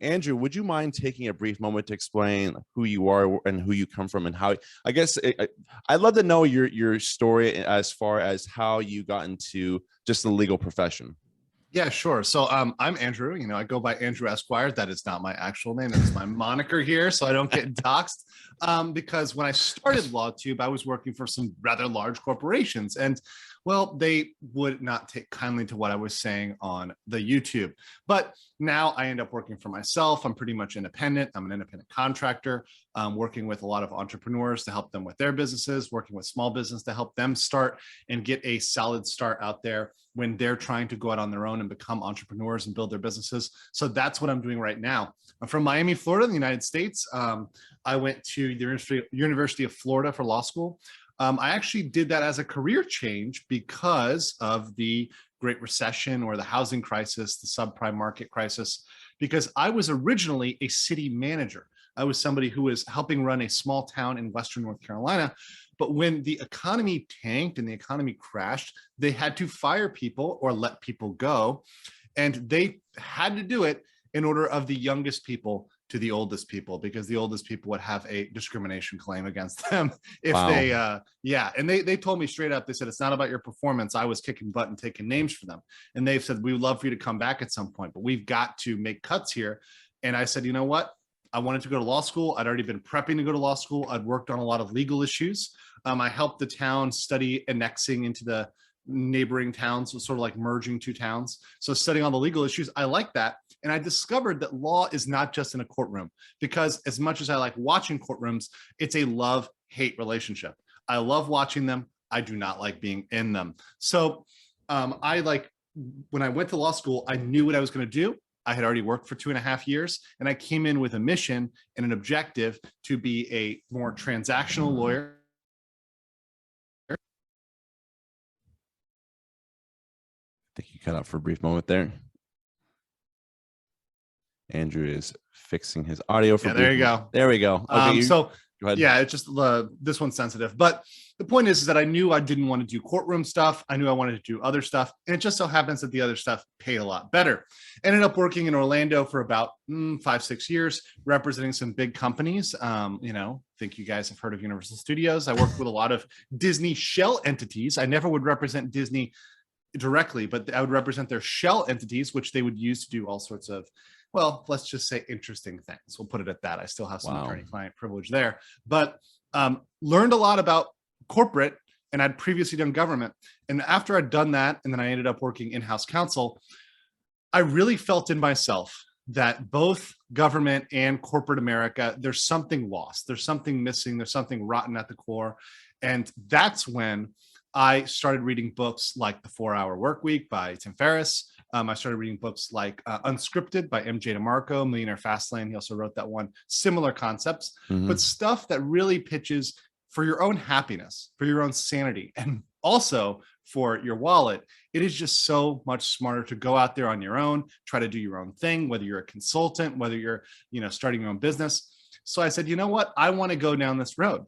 Andrew, would you mind taking a brief moment to explain who you are and who you come from and how, I guess I'd love to know your story as far as how you got into just the legal profession. Yeah, sure. So I'm Andrew. I go by Andrew Esquire. That is not my actual name. That is my moniker here, so I don't get doxxed. Because when I started LawTube, I was working for some rather large corporations, and well, they would not take kindly to what I was saying on the YouTube. But now I end up working for myself. I'm pretty much independent. I'm an independent contractor, working with a lot of entrepreneurs to help them with their businesses, working with small business to help them start and get a solid start out there when they're trying to go out on their own and become entrepreneurs and build their businesses. So that's what I'm doing right now. I'm from Miami, Florida, in the United States. I went to the University of Florida for law school. I actually did that as a career change because of the Great Recession or the housing crisis, the subprime market crisis, because I was originally a city manager. I was somebody who was helping run a small town in Western North Carolina. But when the economy tanked and the economy crashed, they had to fire people or let people go. And they had to do it in order of the youngest people to the oldest people, because the oldest people would have a discrimination claim against them if they, and they told me straight up, they said, it's not about your performance. I was kicking butt and taking names for them. And they've said, we would love for you to come back at some point, but we've got to make cuts here. And I said, you know what? I wanted to go to law school. I'd already been prepping to go to law school. I'd worked on a lot of legal issues. I helped the town study annexing into the neighboring towns, so sort of like merging two towns. So studying all the legal issues, I like that. And I discovered that law is not just in a courtroom, because as much as I like watching courtrooms, it's a love-hate relationship. I love watching them. I do not like being in them. So when I went to law school, I knew what I was going to do. I had already worked for 2.5 years, and I came in with a mission and an objective to be a more transactional lawyer. I think you cut out for a brief moment there. Andrew is fixing his audio for there you go. There we go. Okay, so yeah, it's just this one's sensitive. But the point is that I knew I didn't want to do courtroom stuff. I knew I wanted to do other stuff. And it just so happens that the other stuff paid a lot better. Ended up working in Orlando for about 5-6 years, representing some big companies. I think you guys have heard of Universal Studios. I worked with a lot of Disney shell entities. I never would represent Disney directly, but I would represent their shell entities, which they would use to do all sorts of, well, let's just say interesting things. We'll put it at that. I still have some attorney-client privilege there, but learned a lot about corporate, and I'd previously done government. And after I'd done that, and then I ended up working in-house counsel, I really felt in myself that both government and corporate America, there's something lost. There's something missing. There's something rotten at the core. And that's when I started reading books like The 4-Hour Workweek by Tim Ferriss. I started reading books like Unscripted by MJ DeMarco, Millionaire Fastlane. He also wrote that one. Similar concepts, but stuff that really pitches for your own happiness, for your own sanity, and also for your wallet. It is just so much smarter to go out there on your own, try to do your own thing, whether you're a consultant, whether you're starting your own business. So I said, you know what? I want to go down this road.